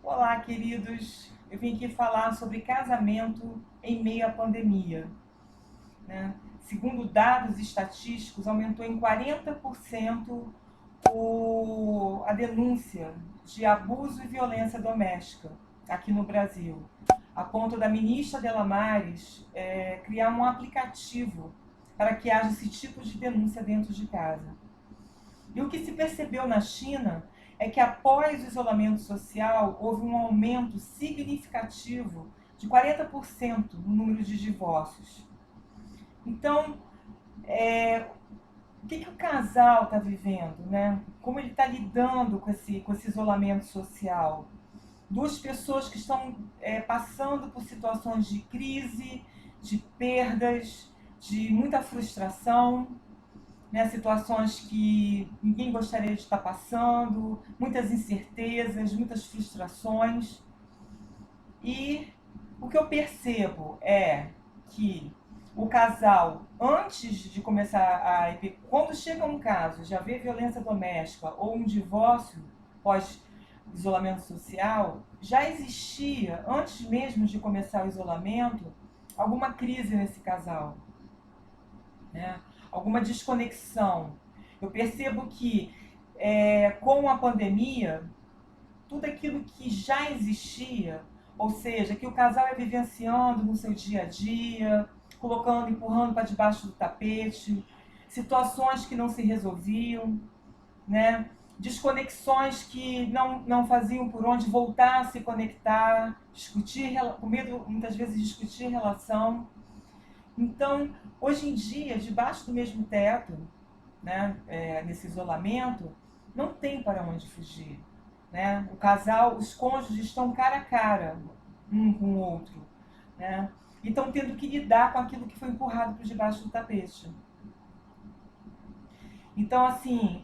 Olá, queridos. Eu vim aqui falar sobre casamento em meio à pandemia, né? Segundo dados estatísticos, aumentou em 40% a denúncia de abuso e violência doméstica aqui no Brasil, a ponto da ministra Damares criar um aplicativo para que haja esse tipo de denúncia dentro de casa. E o que se percebeu na China é que após o isolamento social houve um aumento significativo de 40% no número de divórcios. Então, o que o casal está vivendo, né? Como ele está lidando com esse isolamento social? Duas pessoas que estão passando por situações de crise, de perdas, de muita frustração, né, situações que ninguém gostaria de estar passando, muitas incertezas, muitas frustrações. E o que eu percebo é que o casal, antes de começar quando chega um caso, já vê violência doméstica ou um divórcio pós isolamento social, já existia, antes mesmo de começar o isolamento, alguma crise nesse casal, né? Alguma desconexão. Eu percebo que com a pandemia, tudo aquilo que já existia, ou seja, que o casal é vivenciando no seu dia a dia, colocando, empurrando para debaixo do tapete, situações que não se resolviam, né? Desconexões que não faziam por onde voltar a se conectar, discutir, com medo muitas vezes de discutir relação. Então, hoje em dia, debaixo do mesmo teto, né, nesse isolamento, não tem para onde fugir, né? O casal, os cônjuges estão cara a cara um com o outro, né? E estão tendo que lidar com aquilo que foi empurrado por debaixo do tapete. Então, assim,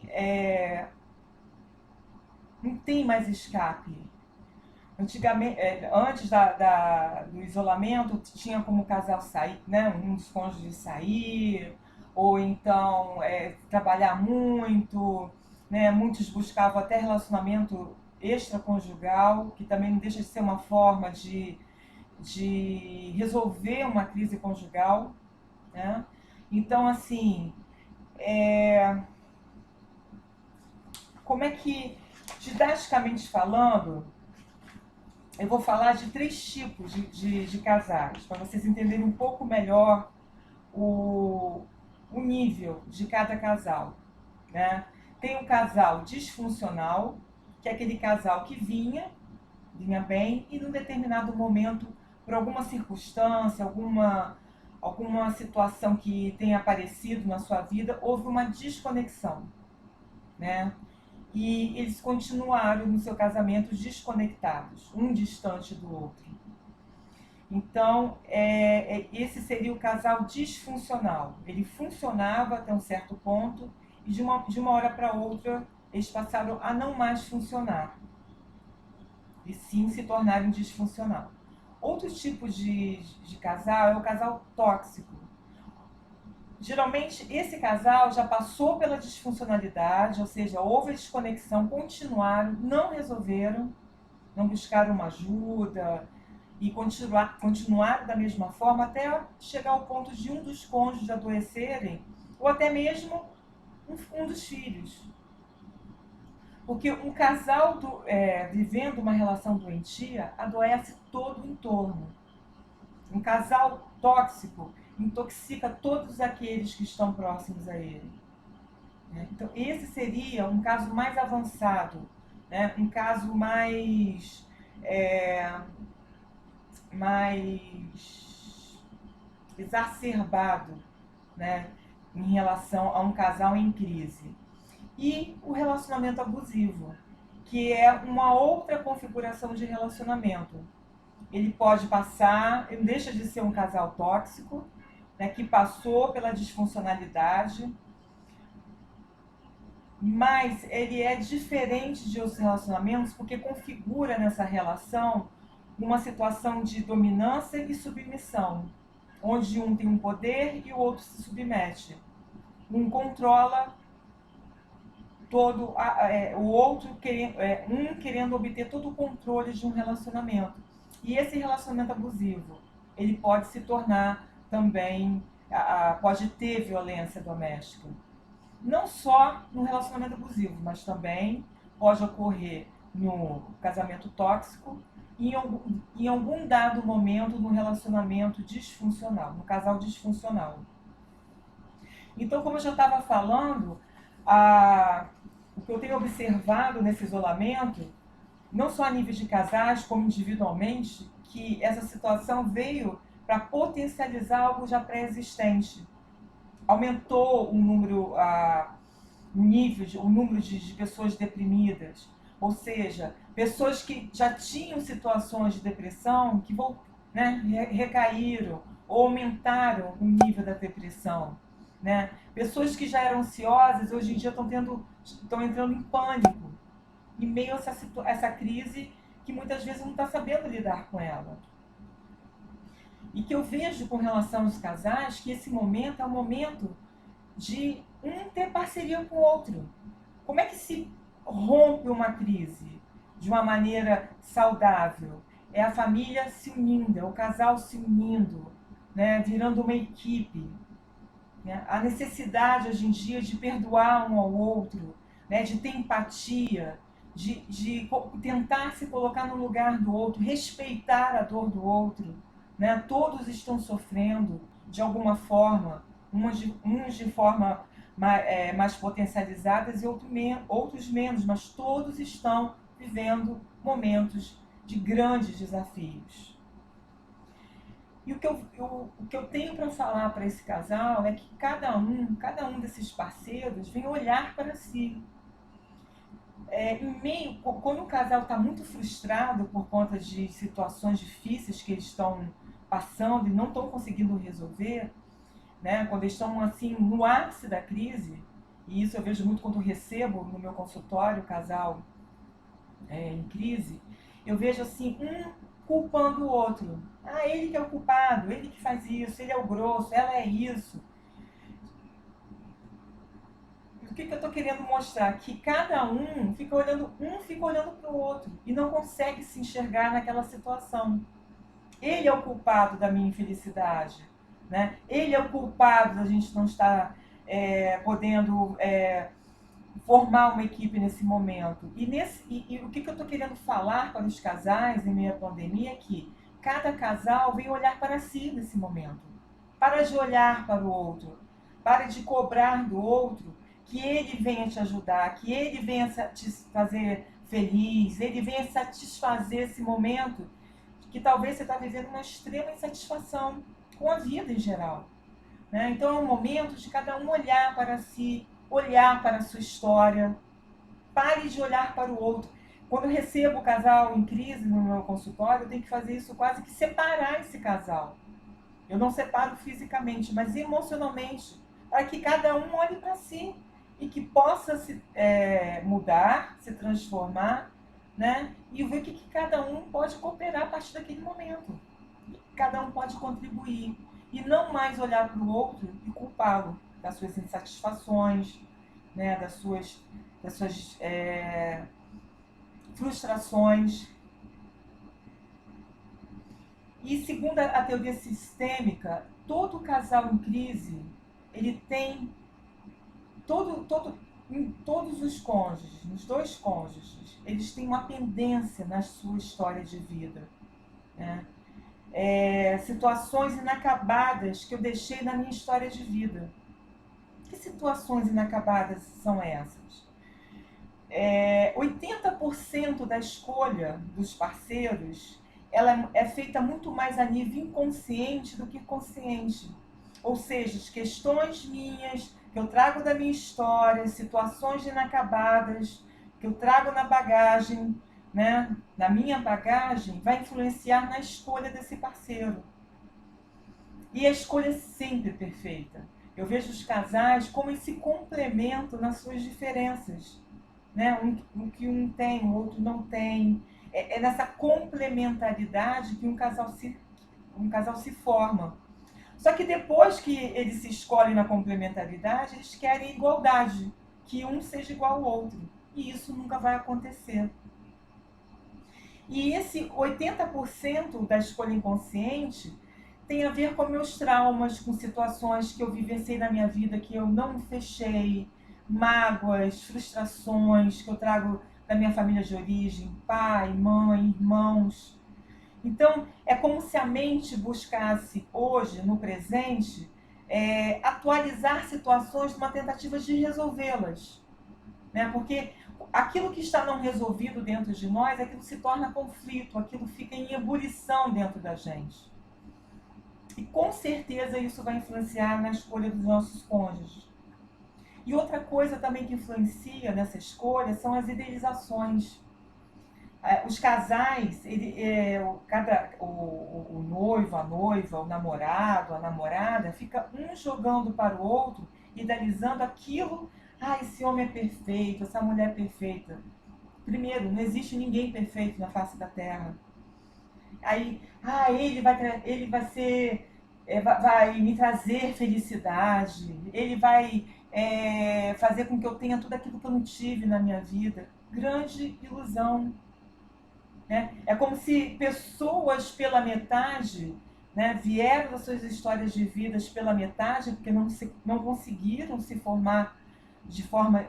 não tem mais escape. Antigamente, antes do isolamento, tinha como o casal sair, né? Um dos cônjuges sair, ou então trabalhar muito, né? Muitos buscavam até relacionamento extraconjugal, que também não deixa de ser uma forma de resolver uma crise conjugal, né? Então, assim, como é que, didaticamente falando, eu vou falar de três tipos de casais, para vocês entenderem um pouco melhor o, o nível de cada casal, né? Tem um casal disfuncional, que é aquele casal que vinha bem, e num determinado momento, por alguma circunstância, alguma situação que tenha aparecido na sua vida, houve uma desconexão, né? E eles continuaram no seu casamento desconectados, um distante do outro. Então, esse seria o casal disfuncional. Ele funcionava até um certo ponto e de uma hora para outra eles passaram a não mais funcionar e sim se tornarem disfuncional. Outro tipo de casal é o casal tóxico. Geralmente, esse casal já passou pela disfuncionalidade, ou seja, houve desconexão, continuaram, não resolveram, não buscaram uma ajuda e continuar da mesma forma até chegar ao ponto de um dos cônjuges adoecerem, ou até mesmo um dos filhos. Porque um casal vivendo uma relação doentia adoece todo o entorno. Um casal tóxico intoxica todos aqueles que estão próximos a ele, né? Então, esse seria um caso mais avançado, né? Um caso mais exacerbado, né? Em relação a um casal em crise. E o relacionamento abusivo, que é uma outra configuração de relacionamento. Ele pode passar, ele deixa de ser um casal tóxico, né, que passou pela disfuncionalidade, mas ele é diferente de outros relacionamentos porque configura nessa relação uma situação de dominância e submissão, onde um tem um poder e o outro se submete. Um controla o outro querendo, um querendo obter todo o controle de um relacionamento. E esse relacionamento abusivo, ele pode se tornar também, pode ter violência doméstica. Não só no relacionamento abusivo, mas também pode ocorrer no casamento tóxico e em algum dado momento no relacionamento disfuncional, no casal disfuncional. Então, como eu já estava falando, o que eu tenho observado nesse isolamento, não só a nível de casais, como individualmente, que essa situação veio para potencializar algo já pré-existente. Aumentou o número de pessoas deprimidas, ou seja, pessoas que já tinham situações de depressão que recaíram ou aumentaram o nível da depressão. Né? Pessoas que já eram ansiosas, hoje em dia estão entrando em pânico, em meio a essa crise que muitas vezes não está sabendo lidar com ela. E que eu vejo com relação aos casais que esse momento é um momento de um ter parceria com o outro. Como é que se rompe uma crise de uma maneira saudável? É a família se unindo, é o casal se unindo, né? Virando uma equipe. Né? A necessidade hoje em dia de perdoar um ao outro, né? De ter empatia, de tentar se colocar no lugar do outro, respeitar a dor do outro. Né? Todos estão sofrendo de alguma forma, uns de forma mais potencializadas e outros menos, mas todos estão vivendo momentos de grandes desafios. E o que eu tenho para falar para esse casal é que cada um desses parceiros vem olhar para si. Quando o casal está muito frustrado por conta de situações difíceis que eles estão passando e não estão conseguindo resolver, né? Quando eles estão assim no ápice da crise, e isso eu vejo muito quando eu recebo no meu consultório casal em crise, eu vejo assim culpando o outro. Ele que é o culpado, ele que faz isso, ele é o grosso, ela é isso. O que eu estou querendo mostrar? Que cada um fica olhando para o outro e não consegue se enxergar naquela situação. Ele é o culpado da minha infelicidade, né? Ele é o culpado da gente não estar podendo formar uma equipe nesse momento. E o que eu estou querendo falar para os casais em meio à pandemia é que cada casal vem olhar para si nesse momento. Para de olhar para o outro. Para de cobrar do outro que ele venha te ajudar, que ele venha te fazer feliz, ele venha satisfazer esse momento que talvez você está vivendo uma extrema insatisfação com a vida em geral. Né? Então é um momento de cada um olhar para si, olhar para a sua história. Pare de olhar para o outro. Quando eu recebo o casal em crise no meu consultório, eu tenho que fazer isso quase que separar esse casal. Eu não separo fisicamente, mas emocionalmente, para que cada um olhe para si e que possa se mudar, se transformar, né? E ver que cada um pode cooperar a partir daquele momento. Cada um pode contribuir. E não mais olhar para o outro e culpá-lo das suas insatisfações, né? das suas frustrações. E segundo a teoria sistêmica, todo casal em crise, ele tem em todos os cônjuges, nos dois cônjuges, eles têm uma pendência na sua história de vida. Né? Situações inacabadas que eu deixei na minha história de vida. Que situações inacabadas são essas? 80% da escolha dos parceiros ela é feita muito mais a nível inconsciente do que consciente. Ou seja, as questões minhas que eu trago da minha história, situações inacabadas que eu trago na bagagem, né? Na minha bagagem, vai influenciar na escolha desse parceiro. E a escolha é sempre perfeita. Eu vejo os casais como eles se complementam nas suas diferenças. Né? Um que um tem, o outro não tem. É nessa complementaridade que um casal se forma. Só que depois que eles se escolhem na complementaridade, eles querem igualdade, que um seja igual ao outro. E isso nunca vai acontecer. E esse 80% da escolha inconsciente tem a ver com meus traumas, com situações que eu vivenciei na minha vida que eu não me fechei, mágoas, frustrações que eu trago da minha família de origem, pai, mãe, irmãos. Então, é como se a mente buscasse hoje, no presente, atualizar situações numa tentativa de resolvê-las, né? Porque aquilo que está não resolvido dentro de nós, aquilo se torna conflito, aquilo fica em ebulição dentro da gente. E com certeza isso vai influenciar na escolha dos nossos cônjuges. E outra coisa também que influencia nessa escolha são as idealizações. Os casais, o noivo, a noiva, o namorado, a namorada, fica um jogando para o outro, idealizando aquilo. Ah, esse homem é perfeito, essa mulher é perfeita. Primeiro, não existe ninguém perfeito na face da terra. Aí, ele vai ser, vai me trazer felicidade, ele vai fazer com que eu tenha tudo aquilo que eu não tive na minha vida. Grande ilusão. Né? É como se pessoas pela metade, né, vieram das suas histórias de vidas pela metade, porque não conseguiram se formar de forma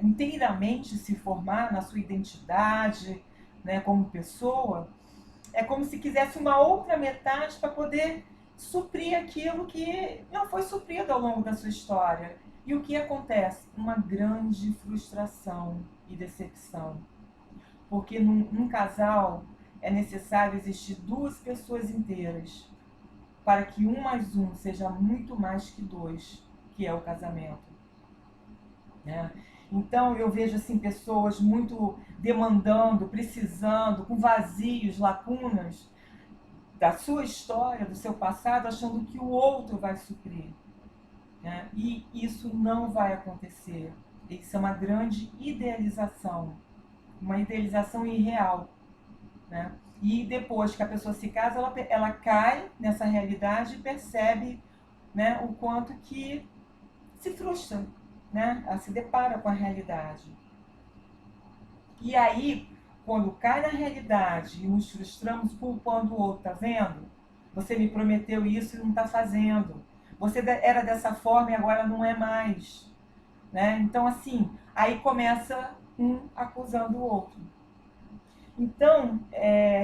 inteiramente se formar na sua identidade, né, como pessoa. É como se quisesse uma outra metade para poder suprir aquilo que não foi suprido ao longo da sua história. E o que acontece? Uma grande frustração e decepção. Porque num casal é necessário existir duas pessoas inteiras para que 1 mais 1 seja muito mais que 2, que é o casamento. Né? Então eu vejo assim pessoas muito demandando, precisando, com vazios, lacunas da sua história, do seu passado, achando que o outro vai suprir. Né? E isso não vai acontecer. Isso é uma grande idealização, uma idealização irreal. Né? E depois que a pessoa se casa, ela cai nessa realidade e percebe, né, o quanto que se frustra, né? Ela se depara com a realidade. E aí, quando cai na realidade e nos frustramos culpando o outro, tá vendo? Você me prometeu isso e não está fazendo. Você era dessa forma e agora não é mais. Né? Então, assim, aí começa um acusando o outro. Então,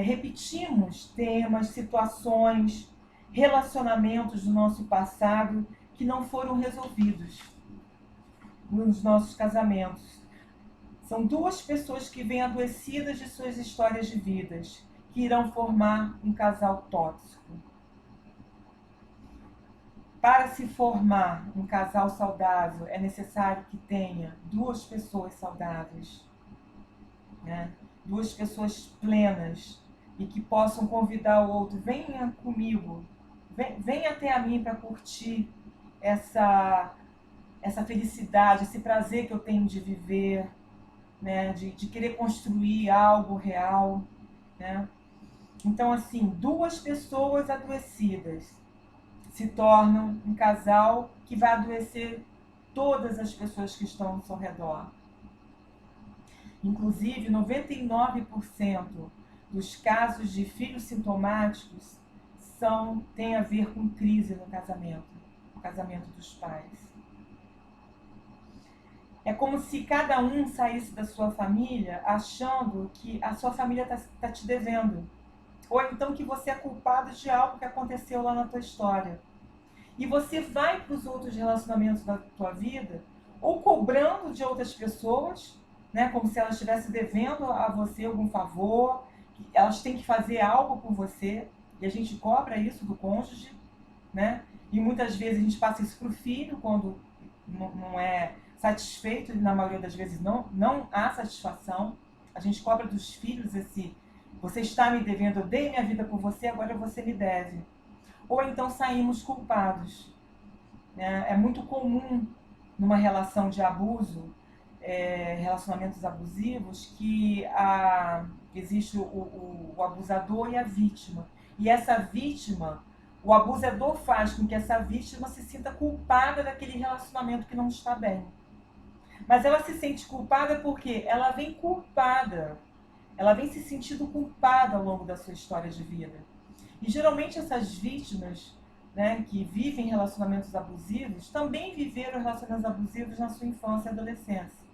repetimos temas, situações, relacionamentos do nosso passado que não foram resolvidos nos nossos casamentos. São duas pessoas que vêm adoecidas de suas histórias de vidas, que irão formar um casal tóxico. Para se formar um casal saudável, é necessário que tenha duas pessoas saudáveis, né? Duas pessoas plenas e que possam convidar o outro, venha comigo, venha até a mim para curtir essa felicidade, esse prazer que eu tenho de viver, né? de querer construir algo real. Né? Então, assim, duas pessoas adoecidas se tornam um casal que vai adoecer todas as pessoas que estão ao seu redor. Inclusive, 99% dos casos de filhos sintomáticos têm a ver com crise no casamento dos pais. É como se cada um saísse da sua família achando que a sua família está te devendo. Ou então que você é culpado de algo que aconteceu lá na tua história. E você vai para os outros relacionamentos da tua vida, ou cobrando de outras pessoas, né, como se elas estivessem devendo a você algum favor, elas têm que fazer algo por você, e a gente cobra isso do cônjuge, né? E muitas vezes a gente passa isso para o filho, quando não é satisfeito, e na maioria das vezes não há satisfação. A gente cobra dos filhos esse: você está me devendo, eu dei minha vida por você, agora você me deve. Ou então saímos culpados. Né? É muito comum numa relação de abuso, relacionamentos abusivos, que existe o abusador e a vítima. E essa vítima, o abusador faz com que essa vítima se sinta culpada daquele relacionamento que não está bem. Mas ela se sente culpada porque ela vem culpada. Ela vem se sentindo culpada ao longo da sua história de vida. E geralmente essas vítimas, né, que vivem relacionamentos abusivos também viveram relacionamentos abusivos na sua infância e adolescência.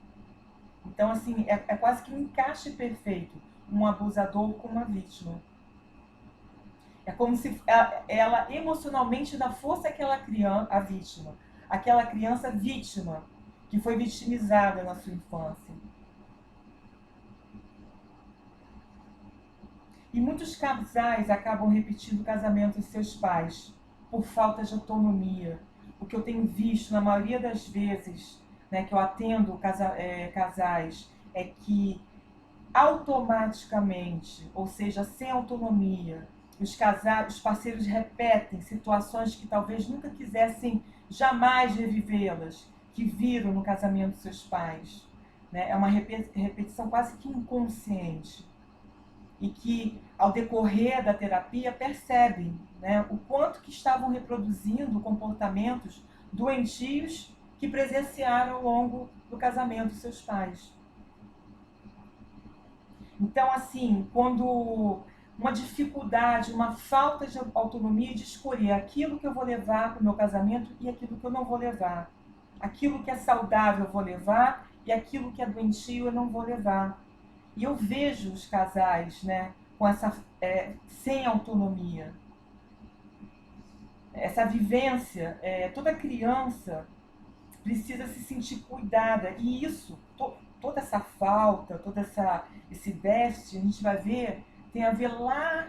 Então, assim, é quase que um encaixe perfeito, um abusador com uma vítima. É como se ela emocionalmente ainda fosse aquela criança, a vítima, aquela criança vítima que foi vitimizada na sua infância. E muitos casais acabam repetindo o casamento dos seus pais por falta de autonomia. O que eu tenho visto na maioria das vezes, né, que eu atendo casais, é que automaticamente, ou seja, sem autonomia, os parceiros repetem situações que talvez nunca quisessem jamais revivê-las, que viram no casamento dos seus pais. Né? É uma repetição quase que inconsciente. E que, ao decorrer da terapia, percebem, né, o quanto que estavam reproduzindo comportamentos doentios que presenciaram ao longo do casamento dos seus pais. Então, assim, quando uma dificuldade, uma falta de autonomia de escolher aquilo que eu vou levar para o meu casamento e aquilo que eu não vou levar. Aquilo que é saudável eu vou levar e aquilo que é doentio eu não vou levar. E eu vejo os casais, né, com essa sem autonomia. Essa vivência, toda criança precisa se sentir cuidada. E isso, toda essa falta, esse déficit, a gente vai ver, tem a ver lá,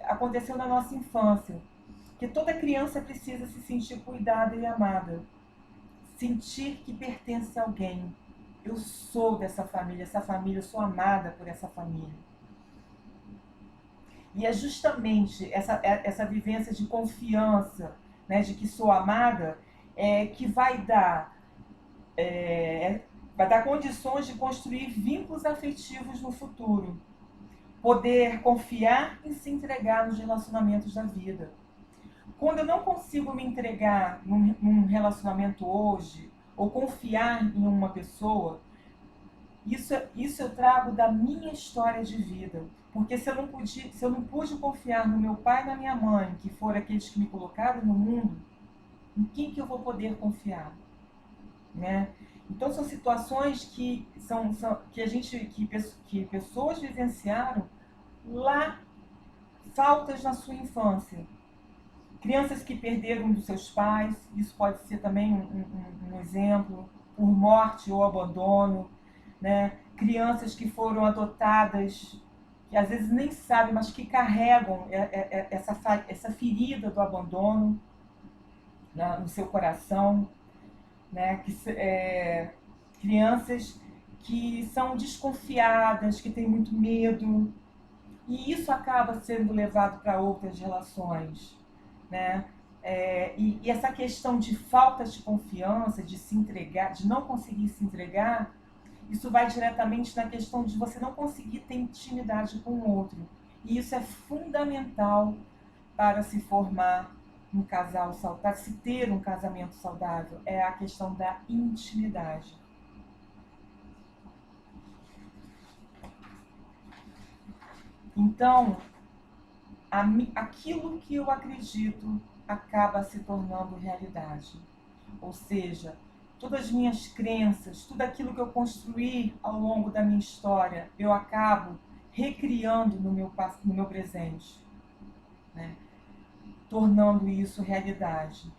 aconteceu na nossa infância. Que toda criança precisa se sentir cuidada e amada. Sentir que pertence a alguém. Eu sou dessa família, eu sou amada por essa família. E é justamente essa vivência de confiança, né, de que sou amada, que vai dar condições de construir vínculos afetivos no futuro. Poder confiar e se entregar nos relacionamentos da vida. Quando eu não consigo me entregar num relacionamento hoje, ou confiar em uma pessoa, isso eu trago da minha história de vida. Porque se eu não pude confiar no meu pai e na minha mãe, que foram aqueles que me colocaram no mundo, em quem que eu vou poder confiar? Né? Então são situações que pessoas vivenciaram lá, faltas na sua infância. Crianças que perderam dos seus pais, isso pode ser também um exemplo, por morte ou abandono, né? Crianças que foram adotadas, que às vezes nem sabem, mas que carregam essa ferida do abandono, né, no seu coração, né? Crianças que são desconfiadas, que têm muito medo, e isso acaba sendo levado para outras relações, né? E essa questão de falta de confiança, de se entregar, de não conseguir se entregar, isso vai diretamente na questão de você não conseguir ter intimidade com o outro. E isso é fundamental para se formar um casal saudável, para se ter um casamento saudável, é a questão da intimidade. Então, aquilo que eu acredito acaba se tornando realidade. Ou seja, todas as minhas crenças, tudo aquilo que eu construí ao longo da minha história, eu acabo recriando no meu presente, né? Tornando isso realidade.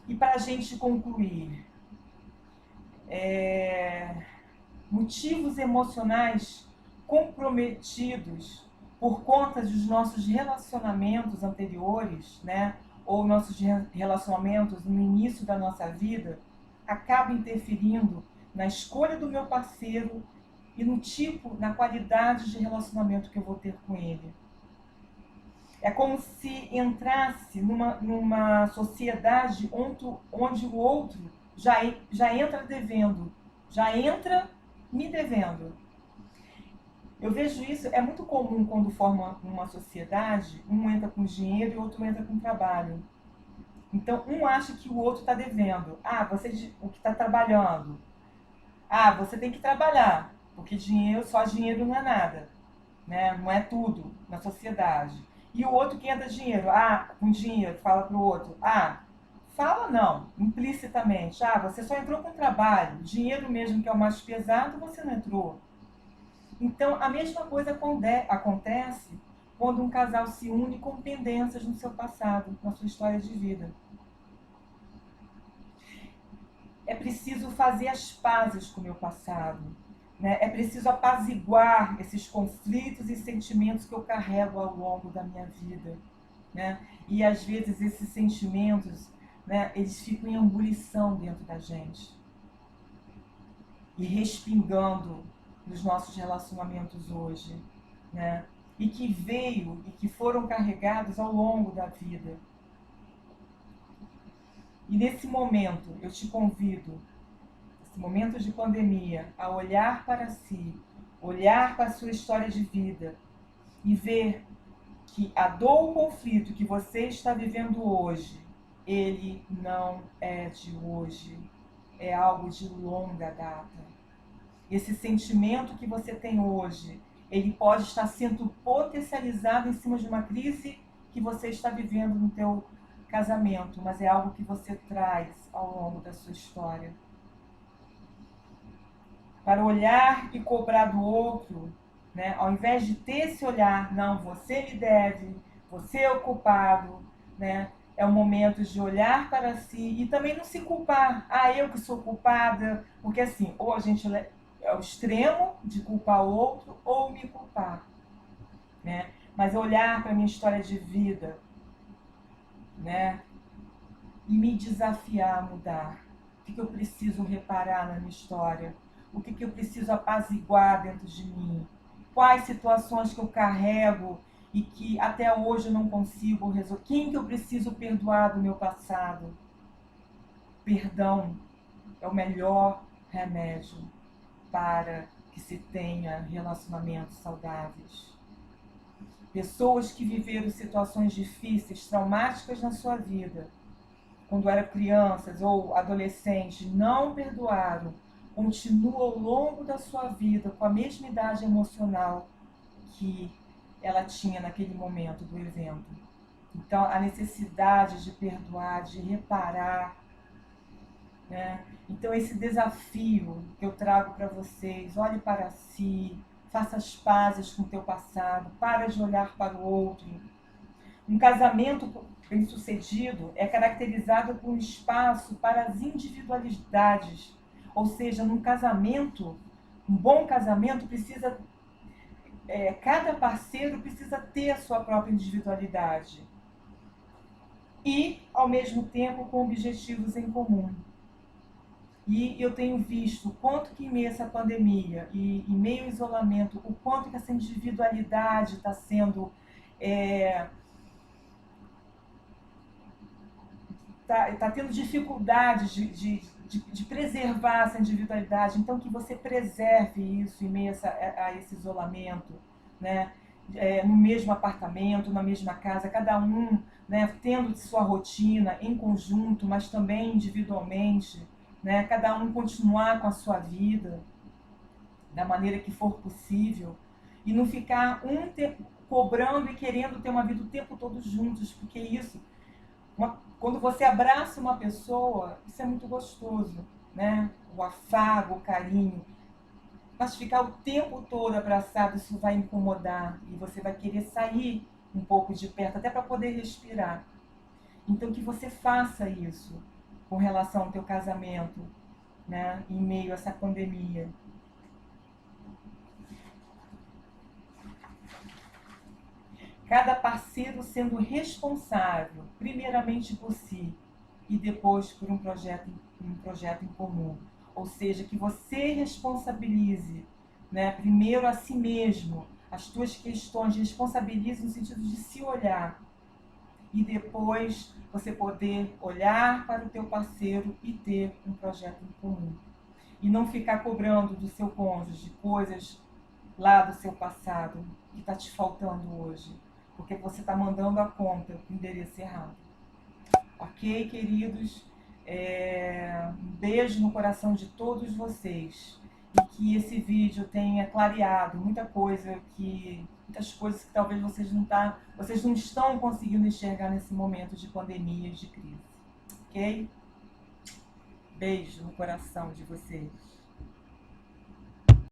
E para a gente concluir, motivos emocionais comprometidos por conta dos nossos relacionamentos anteriores, né, ou nossos relacionamentos no início da nossa vida, acaba interferindo na escolha do meu parceiro e no tipo, na qualidade de relacionamento que eu vou ter com ele. É como se entrasse numa sociedade onde o outro já entra devendo, já entra me devendo. Eu vejo isso, é muito comum quando forma uma sociedade, um entra com dinheiro e o outro entra com trabalho. Então, um acha que o outro está devendo. Você o que está trabalhando. Você tem que trabalhar, porque só dinheiro não é nada, né? Não é tudo na sociedade. E o outro que entra dinheiro. Com dinheiro, fala para o outro. Fala não, implicitamente. Você só entrou com trabalho. Dinheiro mesmo, que é o mais pesado, você não entrou. Então, a mesma coisa acontece quando um casal se une com pendências no seu passado, na sua história de vida. É preciso fazer as pazes com o meu passado, né? É preciso apaziguar esses conflitos e sentimentos que eu carrego ao longo da minha vida, né? E às vezes esses sentimentos, né, eles ficam em ebulição dentro da gente e respingando nos nossos relacionamentos hoje, né? E que foram carregados ao longo da vida. E nesse momento, eu te convido, nesse momento de pandemia, a olhar para si, olhar para a sua história de vida e ver que a dor ou conflito que você está vivendo hoje, ele não é de hoje, é algo de longa data. Esse sentimento que você tem hoje, ele pode estar sendo potencializado em cima de uma crise que você está vivendo no teu casamento, mas é algo que você traz ao longo da sua história. Para olhar e cobrar do outro, né? Ao invés de ter esse olhar, não, você me deve, você é o culpado, né? É o momento de olhar para si e também não se culpar. Eu que sou culpada, porque assim, ou a gente é o extremo de culpar o outro ou me culpar, né? Mas olhar para a minha história de vida, né? E me desafiar a mudar. O que eu preciso reparar na minha história? O que eu preciso apaziguar dentro de mim? Quais situações que eu carrego e que até hoje eu não consigo resolver? Quem que eu preciso perdoar do meu passado? Perdão é o melhor remédio para que se tenha relacionamentos saudáveis. Pessoas que viveram situações difíceis, traumáticas na sua vida, quando eram crianças ou adolescentes, não perdoaram, continuam ao longo da sua vida com a mesma idade emocional que ela tinha naquele momento do evento. Então, a necessidade de perdoar, de reparar, né? Então, esse desafio que eu trago para vocês, olhe para si, faça as pazes com o teu passado, para de olhar para o outro. Um casamento bem-sucedido é caracterizado por um espaço para as individualidades. Ou seja, num casamento, um bom casamento precisa, cada parceiro precisa ter a sua própria individualidade e, ao mesmo tempo, com objetivos em comum. E eu tenho visto o quanto que em meio a essa pandemia e em meio ao isolamento, o quanto que essa individualidade está sendo tá tendo dificuldades de preservar essa individualidade. Então, que você preserve isso em meio a esse isolamento, né? No mesmo apartamento, na mesma casa, cada um, né, tendo sua rotina em conjunto, mas também individualmente, né? Cada um continuar com a sua vida da maneira que for possível e não ficar cobrando e querendo ter uma vida o tempo todo juntos, porque isso, quando você abraça uma pessoa, isso é muito gostoso, né? O afago, o carinho. Mas ficar o tempo todo abraçado, isso vai incomodar e você vai querer sair um pouco de perto, até para poder respirar. Então, que você faça isso com relação ao teu casamento, né? Em meio a essa pandemia. Cada parceiro sendo responsável, primeiramente por si e depois por um projeto em comum. Ou seja, que você responsabilize, né, primeiro a si mesmo, as tuas questões, responsabilize no sentido de se olhar e depois você poder olhar para o teu parceiro e ter um projeto em comum. E não ficar cobrando do seu cônjuge coisas lá do seu passado que está te faltando hoje, porque você está mandando a conta para o endereço errado. Ok, queridos? Um beijo no coração de todos vocês. E que esse vídeo tenha clareado muitas coisas que talvez vocês não estão conseguindo enxergar nesse momento de pandemia e de crise. Ok? Beijo no coração de vocês.